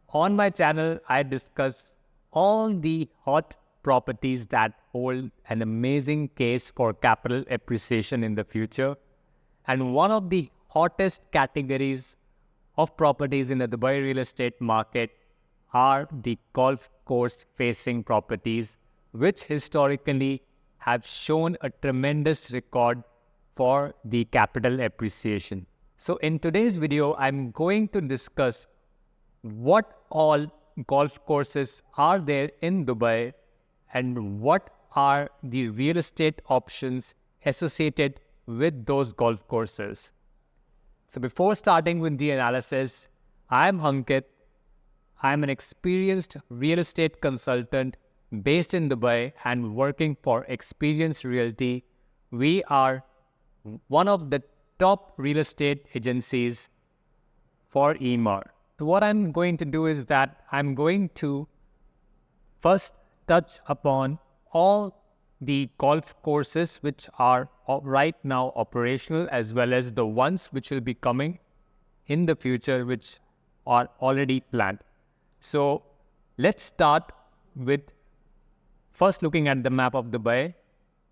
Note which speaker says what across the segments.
Speaker 1: On my channel, I discuss all the hot properties that hold an amazing case for capital appreciation in the future. And one of the hottest categories of properties in the Dubai real estate market are the golf course facing properties, which historically have shown a tremendous record for the capital appreciation. So in today's video, I'm going to discuss what all golf courses are there in Dubai and what are the real estate options associated with those golf courses. So before starting with the analysis, I'm Ankit. I'm an experienced real estate consultant based in Dubai and working for Experience Realty. We are one of the top real estate agencies for Emaar. So what I'm going to do is that I'm going to first touch upon all the golf courses which are right now operational, as well as the ones which will be coming in the future which are already planned. So let's start with first looking at the map of Dubai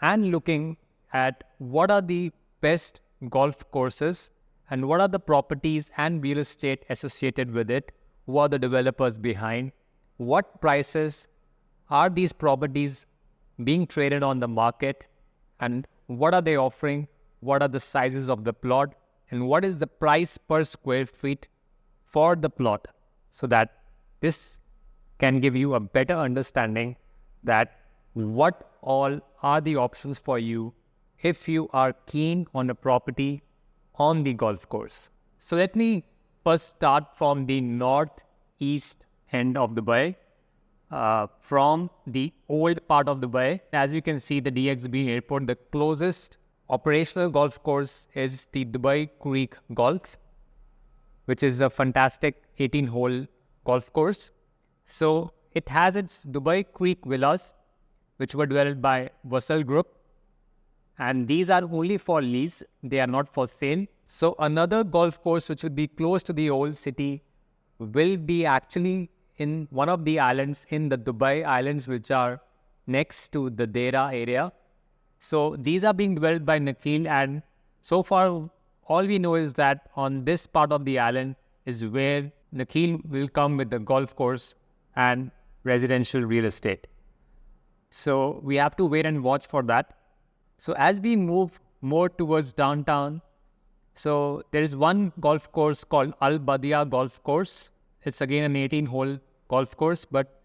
Speaker 1: and looking at what are the best golf courses and what are the properties and real estate associated with it, who are the developers behind, what prices are these properties being traded on the market, and what are they offering, what are the sizes of the plot, and what is the price per square feet for the plot, so that this can give you a better understanding that what all are the options for you if you are keen on a property on the golf course. So let me first start from the northeast end of Dubai, from the old part of Dubai. As you can see, the DXB airport, the closest operational golf course is the Dubai Creek Golf, which is a fantastic 18-hole golf course. So it has its Dubai Creek villas, which were developed by Vassal Group. And these are only for lease, they are not for sale. So another golf course which would be close to the old city will be actually in one of the islands in the Dubai Islands, which are next to the Deira area. So these are being developed by Nakheel, and so far all we know is that on this part of the island is where Nakheel will come with the golf course and residential real estate. So we have to wait and watch for that. So as we move more towards downtown, so there is one golf course called Badia Golf Course. It's again an 18-hole golf course, but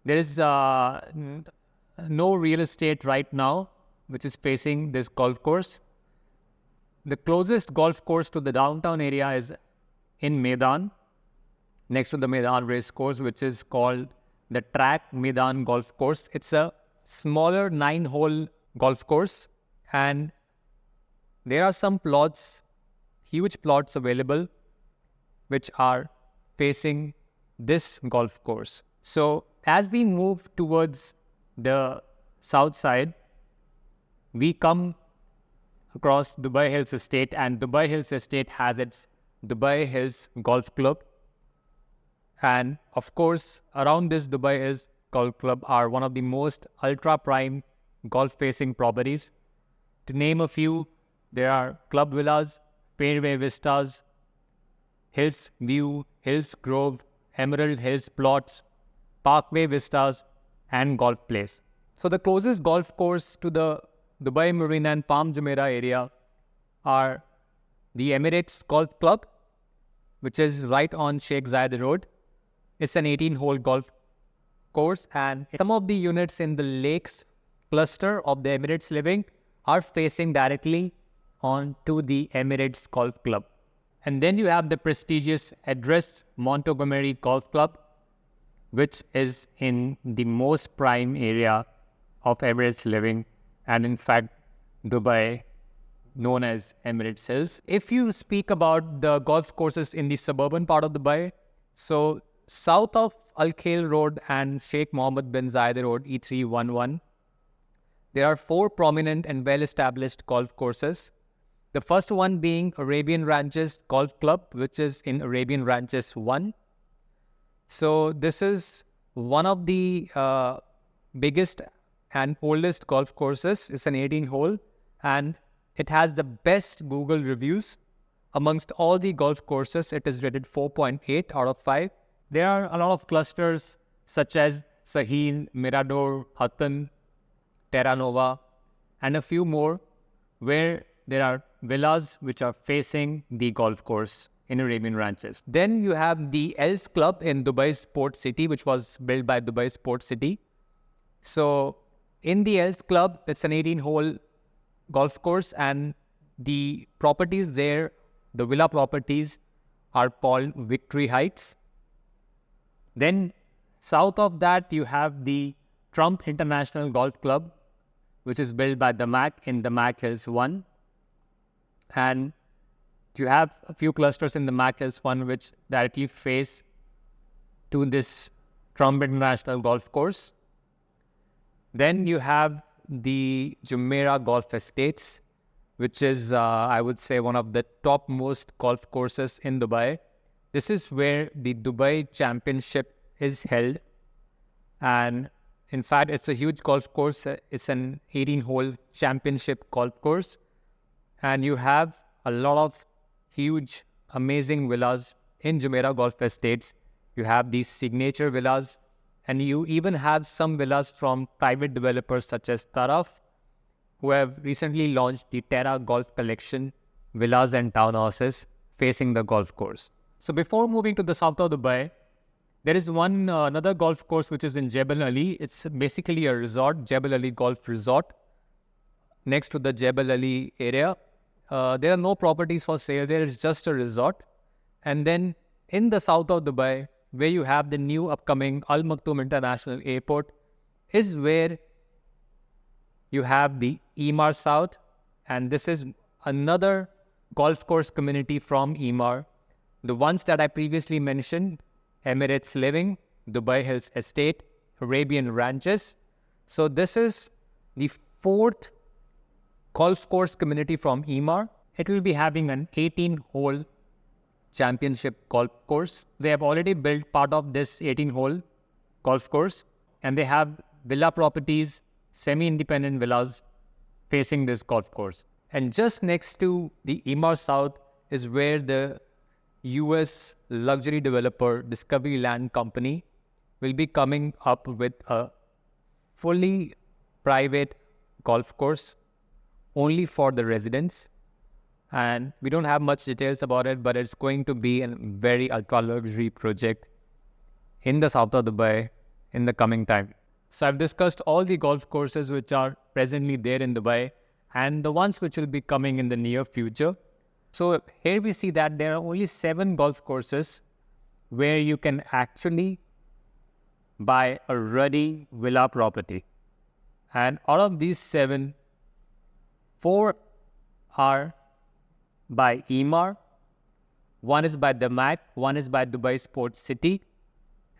Speaker 1: there is no real estate right now which is facing this golf course. The closest golf course to the downtown area is in Meydan, next to the Meydan race course, which is called the Track Meydan Golf Course. It's a smaller 9-hole golf course, and there are some plots, huge plots available, which are facing this golf course. So as we move towards the south side, we come across Dubai Hills Estate, and Dubai Hills Estate has its Dubai Hills Golf Club. And of course, around this Dubai Hills Golf Club are one of the most ultra-prime golf-facing properties. To name a few, there are Club Villas, Fairway Vistas, Hills View, Hills Grove, Emerald Hills Plots, Parkway Vistas, and Golf Place. So the closest golf course to the Dubai Marina and Palm Jumeirah area are the Emirates Golf Club, which is right on Sheikh Zayed Road. It's an 18-hole golf course, and some of the units in the lakes cluster of the Emirates Living are facing directly onto the Emirates Golf Club. And then you have the prestigious address Montgomerie Golf Club, which is in the most prime area of Emirates Living, and in fact Dubai, known as Emirates Hills. If you speak about the golf courses in the suburban part of Dubai, so south of Al Khail Road and Sheikh Mohammed bin Zayed Road, E311, there are 4 prominent and well-established golf courses. The first one being Arabian Ranches Golf Club, which is in Arabian Ranches 1. So this is one of the biggest and oldest golf courses. It's an 18 hole and it has the best Google reviews. Amongst all the golf courses, it is rated 4.8 out of 5. There are a lot of clusters such as Sahil, Mirador, Hutton, Terra Nova, and a few more where there are villas which are facing the golf course in Arabian ranches. Then you have the Els Club in Dubai Sport City, which was built by Dubai Sport City. So in the Els Club, it's an 18-hole golf course, and the properties there, the villa properties, are called Victory Heights. Then south of that, you have the Trump International Golf Club, which is built by the Mac in the Mac Hills 1. And you have a few clusters in the Mac Hills 1 which directly face to this Trump International Golf Course. Then you have the Jumeirah Golf Estates, which is, I would say, one of the topmost golf courses in Dubai. This is where the Dubai Championship is held. And in fact, it's a huge golf course. It's an 18-hole championship golf course. And you have a lot of huge, amazing villas in Jumeirah Golf Estates. You have these signature villas, and you even have some villas from private developers such as Taraf, who have recently launched the Terra Golf Collection villas and townhouses facing the golf course. So before moving to the south of Dubai, there is another golf course which is in Jebel Ali. It's basically a resort, Jebel Ali Golf Resort, next to the Jebel Ali area. There are no properties for sale. There is just a resort. And then in the south of Dubai, where you have the new upcoming Al Maktoum International Airport, is where you have the Emaar South. And this is another golf course community from Emaar. The ones that I previously mentioned, Emirates Living, Dubai Hills Estate, Arabian Ranches. So this is the fourth golf course community from Emaar. It will be having an 18-hole championship golf course. They have already built part of this 18-hole golf course, and they have villa properties, semi-independent villas facing this golf course. And just next to the Emaar South is where the US luxury developer Discovery Land Company will be coming up with a fully private golf course only for the residents. And we don't have much details about it, but it's going to be a very ultra luxury project in the south of Dubai in the coming time. So I've discussed all the golf courses which are presently there in Dubai and the ones which will be coming in the near future. So here we see that there are only 7 golf courses where you can actually buy a ready villa property. And out of these 7, 4 are by Emaar, 1 is by the Mac, 1 is by Dubai Sports City,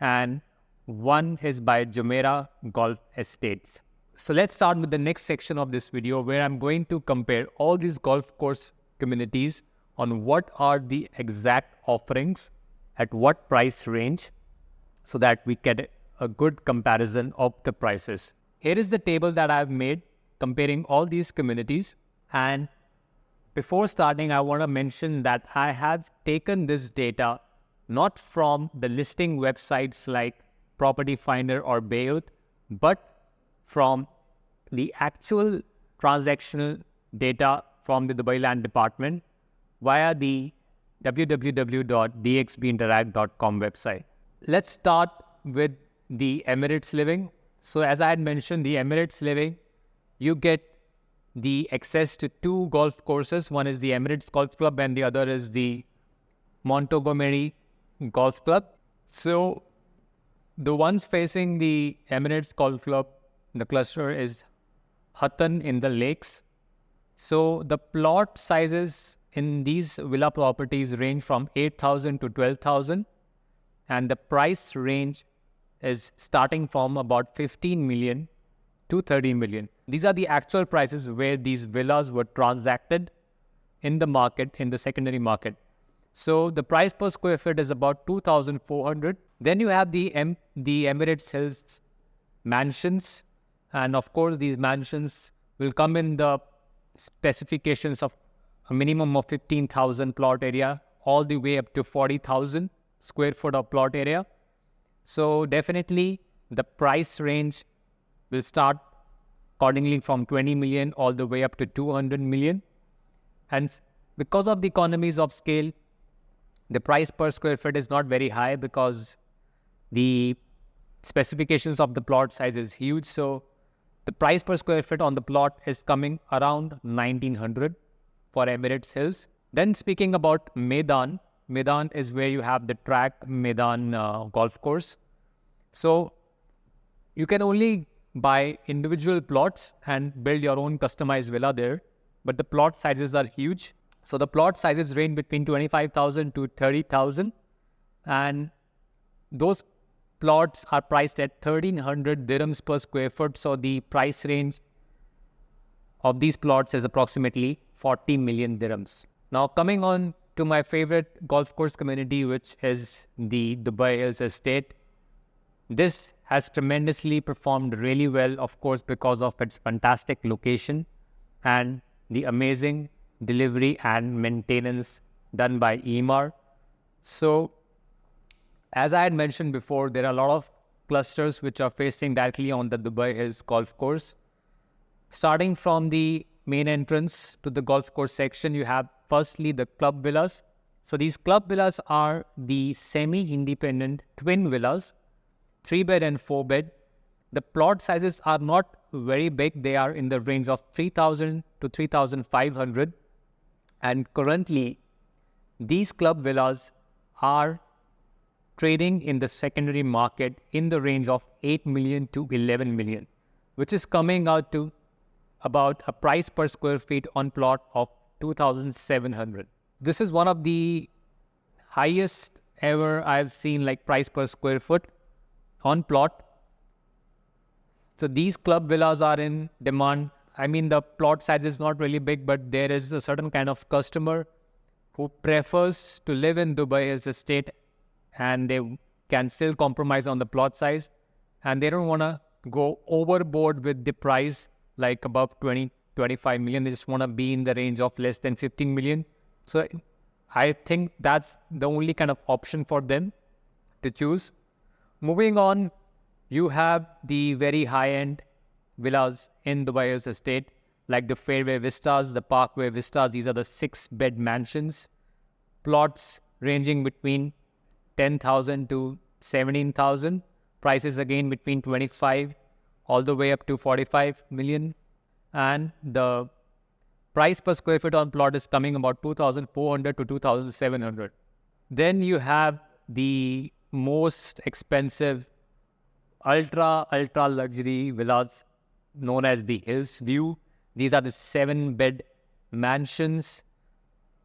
Speaker 1: and 1 is by Jumeirah Golf Estates. So let's start with the next section of this video, where I'm going to compare all these golf course communities on what are the exact offerings at what price range, so that we get a good comparison of the prices. Here is the table that I've made comparing all these communities. And before starting, I want to mention that I have taken this data not from the listing websites like Property Finder or Bayut, but from the actual transactional data from the Dubai Land Department via the www.dxbinteract.com website. Let's start with the Emirates Living. So as I had mentioned, the Emirates Living, you get the access to 2 golf courses. One is the Emirates Golf Club and the other is the Montgomerie Golf Club. So the ones facing the Emirates Golf Club, the cluster is Hutton in the Lakes. So the plot sizes in these villa properties range from 8,000 to 12,000, and the price range is starting from about 15 million to 30 million. These are the actual prices where these villas were transacted in the market, in the secondary market. So the price per square foot is about 2,400. Then you have the Emirates Hills mansions, and of course these mansions will come in the specifications of a minimum of 15,000 plot area all the way up to 40,000 square foot of plot area. So definitely the price range will start accordingly from 20 million all the way up to 200 million. And because of the economies of scale, the price per square foot is not very high because the specifications of the plot size is huge. So the price per square foot on the plot is coming around 1900 for Emirates Hills. Then speaking about Meydan, Meydan is where you have the track Meydan golf course. So you can only buy individual plots and build your own customized villa there, but the plot sizes are huge. So the plot sizes range between 25,000 to 30,000, and those plots are priced at 1,300 dirhams per square foot. So the price range of these plots is approximately 40 million dirhams. Now coming on to my favorite golf course community, which is the Dubai Hills Estate. This has tremendously performed really well, of course, because of its fantastic location and the amazing delivery and maintenance done by Emaar. So as I had mentioned before, there are a lot of clusters which are facing directly on the Dubai Hills golf course. Starting from the main entrance to the golf course section, you have firstly the club villas. So these club villas are the semi-independent twin villas, 3-bed and 4-bed. The plot sizes are not very big. They are in the range of 3,000 to 3,500. And currently, these club villas are trading in the secondary market in the range of 8 million to 11 million, which is coming out to about a price per square feet on plot of 2,700. This is one of the highest ever I've seen, like price per square foot on plot. So these club villas are in demand. I mean, the plot size is not really big, but there is a certain kind of customer who prefers to live in Dubai as a state, and they can still compromise on the plot size, and they don't want to go overboard with the price like above 20, 25 million. They just want to be in the range of less than 15 million. So I think that's the only kind of option for them to choose. Moving on, you have the very high-end villas in Dubai Hills Estate, like the Fairway Vistas, the Parkway Vistas. These are the 6-bed mansions. Plots ranging between 10,000 to 17,000. Prices again between 25 all the way up to 45 million. And the price per square foot on plot is coming about 2,400 to 2,700. Then you have the most expensive ultra luxury villas known as the Hills View. These are the 7-bed mansions.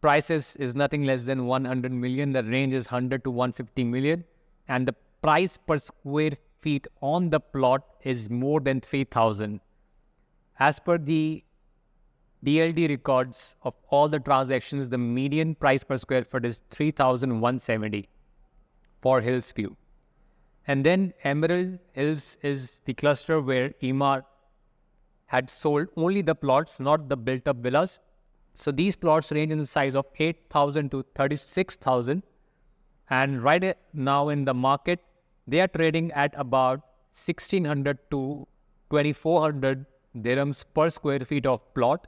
Speaker 1: Prices is nothing less than 100 million. The range is 100 to 150 million. And the price per square feet on the plot is more than 3,000. As per the DLD records of all the transactions, the median price per square foot is 3,170 for Hills View. And then Emerald Hills is the cluster where Emaar had sold only the plots, not the built-up villas. So these plots range in the size of 8,000 to 36,000. And right now in the market, they are trading at about 1,600 to 2,400 dirhams per square feet of plot.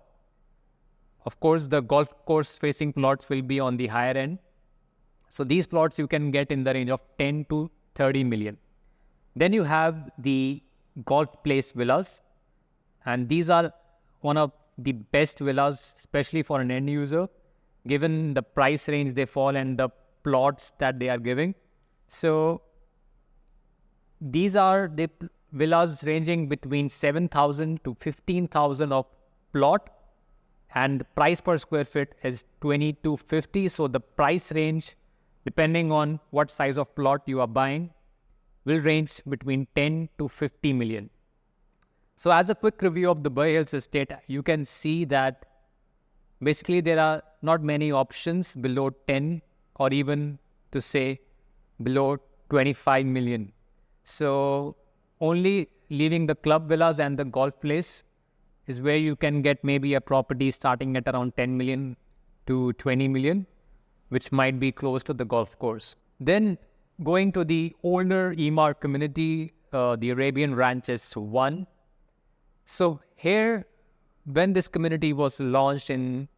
Speaker 1: Of course, the golf course facing plots will be on the higher end. So these plots you can get in the range of 10 to 30 million. Then you have the golf place villas, and these are one of the best villas, especially for an end user, given the price range they fall and the plots that they are giving. So these are the villas ranging between 7,000 to 15,000 of plot, and the price per square foot is 20 to 50. So the price range, depending on what size of plot you are buying, will range between 10 to 50 million. So as a quick review of the Dubai Hills Estate, you can see that basically there are not many options below 10, or even to say below 25 million. So only leaving the club villas and the golf place is where you can get maybe a property starting at around 10 million to 20 million, which might be close to the golf course. Then going to the older Emaar community, the Arabian Ranches 1. So here, when this community was launched in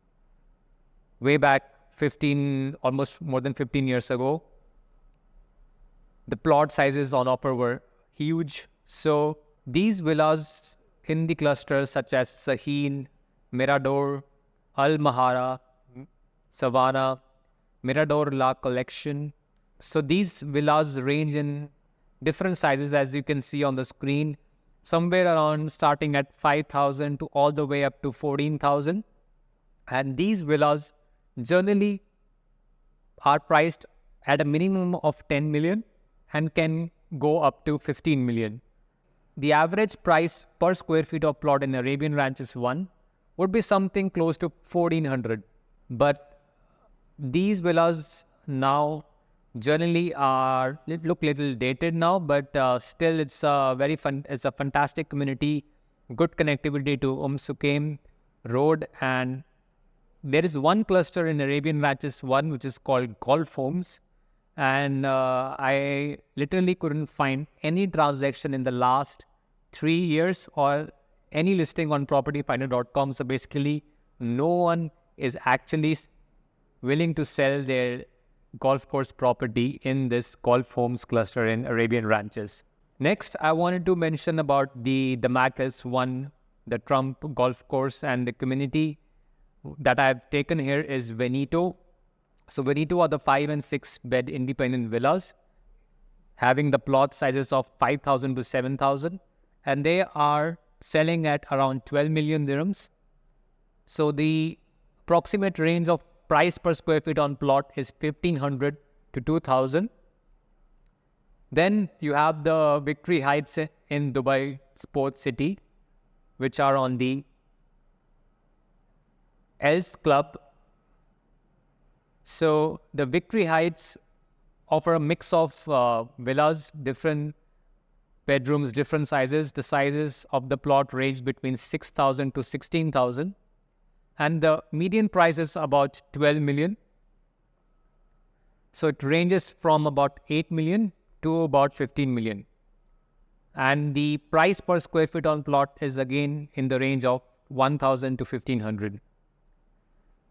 Speaker 1: way back 15, almost more than 15 years ago, the plot sizes on offer were huge. So these villas in the clusters such as Saheen, Mirador, Al Mahara, Savannah, Mirador La Collection. So these villas range in different sizes, as you can see on the screen, somewhere around starting at 5,000 to all the way up to 14,000. And these villas generally are priced at a minimum of 10 million and can go up to 15 million. The average price per square feet of plot in Arabian Ranches 1 would be something close to 1,400. But these villas now generally look little dated now, but still it's a very fun. It's a fantastic community, good connectivity to Suqaim Road, and there is one cluster in Arabian Ranches 1 which is called Golf Homes, and I literally couldn't find any transaction in the last 3 years or any listing on propertyfinder.com. So basically, no one is actually willing to sell their golf course property in this Golf Homes cluster in Arabian Ranches. Next, I wanted to mention about the Damascus 1, the Trump golf course, and the community that I've taken here is Veneto. So Veneto are the 5 and 6 bed independent villas having the plot sizes of 5,000 to 7,000, and they are selling at around 12 million dirhams. So the approximate range of price per square feet on plot is 1,500 to 2,000. Then you have the Victory Heights in Dubai Sports City, which are on the Els Club. So the Victory Heights offer a mix of villas, different bedrooms, different sizes. The sizes of the plot range between 6,000 to 16,000. And the median price is about 12 million. So it ranges from about 8 million to about 15 million. And the price per square feet on plot is again in the range of 1,000 to 1,500.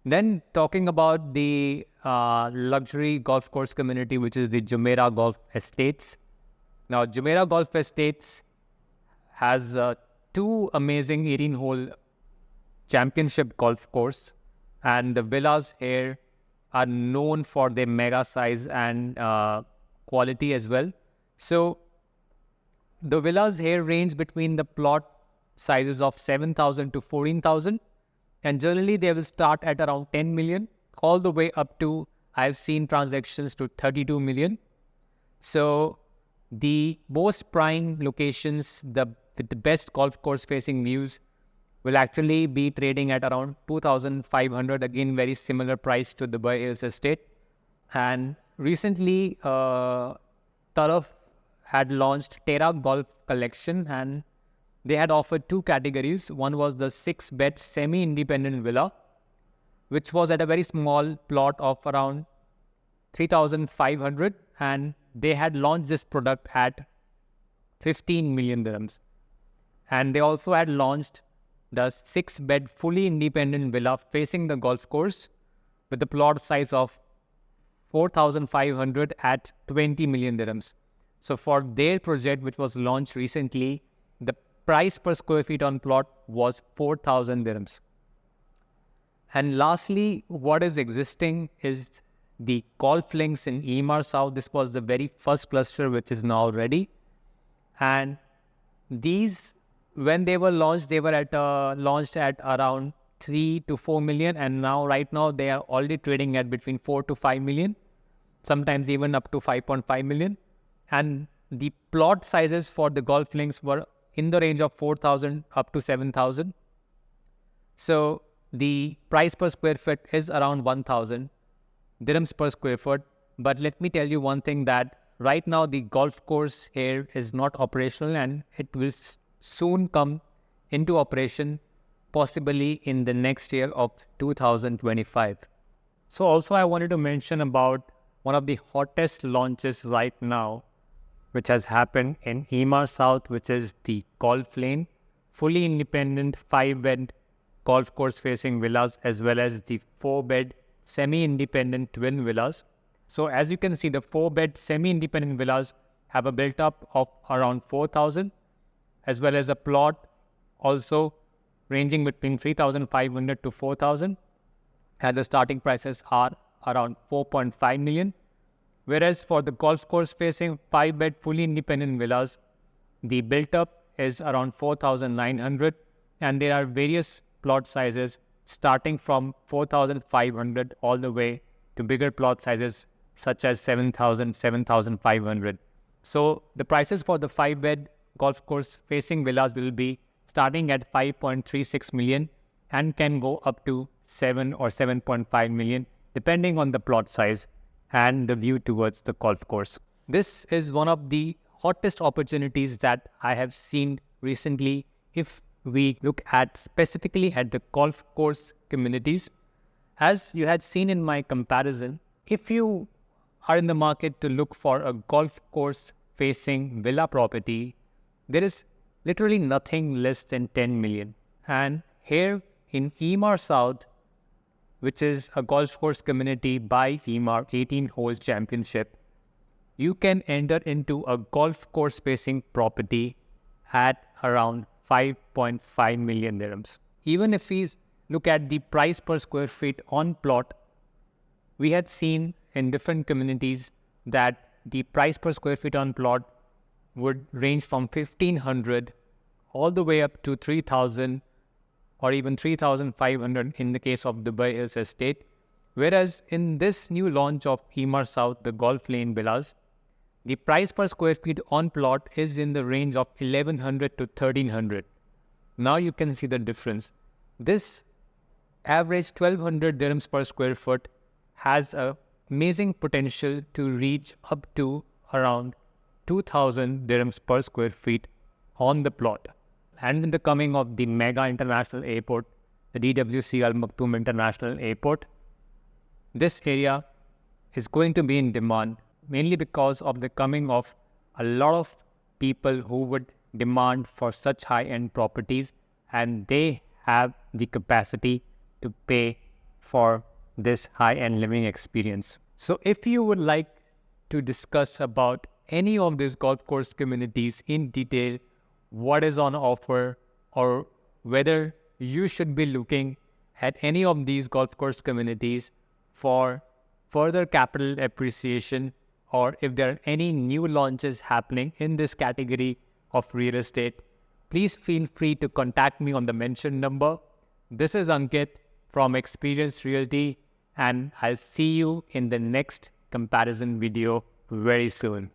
Speaker 1: Then talking about the luxury golf course community, which is the Jumeirah Golf Estates. Now, Jumeirah Golf Estates has 2 amazing 18-hole championship golf course, and the villas here are known for their mega size and quality as well. So the villas here range between the plot sizes of 7,000 to 14,000, and generally they will start at around 10 million all the way up to, I've seen transactions to 32 million. So the most prime locations, with the best golf course facing views, will actually be trading at around 2,500. Again, very similar price to Dubai Hills Estate. And recently, Taraf had launched Deira Golf Collection, and they had offered 2 categories. One was the 6-bed semi-independent villa, which was at a very small plot of around 3,500, and they had launched this product at 15 million dirhams. And they also had launched the 6-bed fully independent villa facing the golf course with a plot size of 4,500 at 20 million dirhams. So for their project, which was launched recently, the price per square feet on plot was 4,000 dirhams. And lastly, what is existing is the golf links in Emaar South. This was the very first cluster, which is now ready. And these, when they were launched, they were launched at around 3 to 4 million, and now right now they are already trading at between 4 to 5 million, sometimes even up to 5.5 million. And the plot sizes for the golf links were in the range of 4,000 up to 7,000. So the price per square foot is around 1,000 dirhams per square foot. But let me tell you one thing, that right now the golf course here is not operational, and it will soon come into operation, possibly in the next year of 2025. So also I wanted to mention about one of the hottest launches right now, which has happened in Emaar South, which is the golf lane, fully independent 5-bed golf course facing villas, as well as the 4-bed semi-independent twin villas. So as you can see, the 4-bed semi-independent villas have a built up of around 4,000, as well as a plot also ranging between 3,500 to 4,000, and the starting prices are around 4.5 million. Whereas for the golf course facing 5-bed fully independent villas, the built up is around 4,900, and there are various plot sizes starting from 4,500 all the way to bigger plot sizes such as 7,000, 7,500. So the prices for the 5-bed golf course facing villas will be starting at 5.36 million and can go up to 7 or 7.5 million depending on the plot size and the view towards the golf course. This is one of the hottest opportunities that I have seen recently if we look at specifically at the golf course communities. As you had seen in my comparison, if you are in the market to look for a golf course facing villa property, there is literally nothing less than 10 million. And here in Emaar South, which is a golf course community by Emaar 18-hole championship, you can enter into a golf course facing property at around 5.5 million dirhams. Even if we look at the price per square feet on plot, we had seen in different communities that the price per square feet on plot would range from 1,500 all the way up to 3,000 or even 3,500 in the case of Dubai Hills Estate. Whereas in this new launch of Emaar South, the Golf Lane Villas, the price per square feet on plot is in the range of 1,100 to 1,300. Now you can see the difference. This average 1,200 dirhams per square foot has a amazing potential to reach up to around 2,000 dirhams per square feet on the plot. And in the coming of the mega international airport, the DWC Al Maktoum International Airport, this area is going to be in demand mainly because of the coming of a lot of people who would demand for such high-end properties, and they have the capacity to pay for this high-end living experience. So if you would like to discuss about any of these golf course communities in detail, what is on offer, or whether you should be looking at any of these golf course communities for further capital appreciation, or if there are any new launches happening in this category of real estate, please feel free to contact me on the mentioned number. This is Ankit from Experience Realty, and I'll see you in the next comparison video very soon.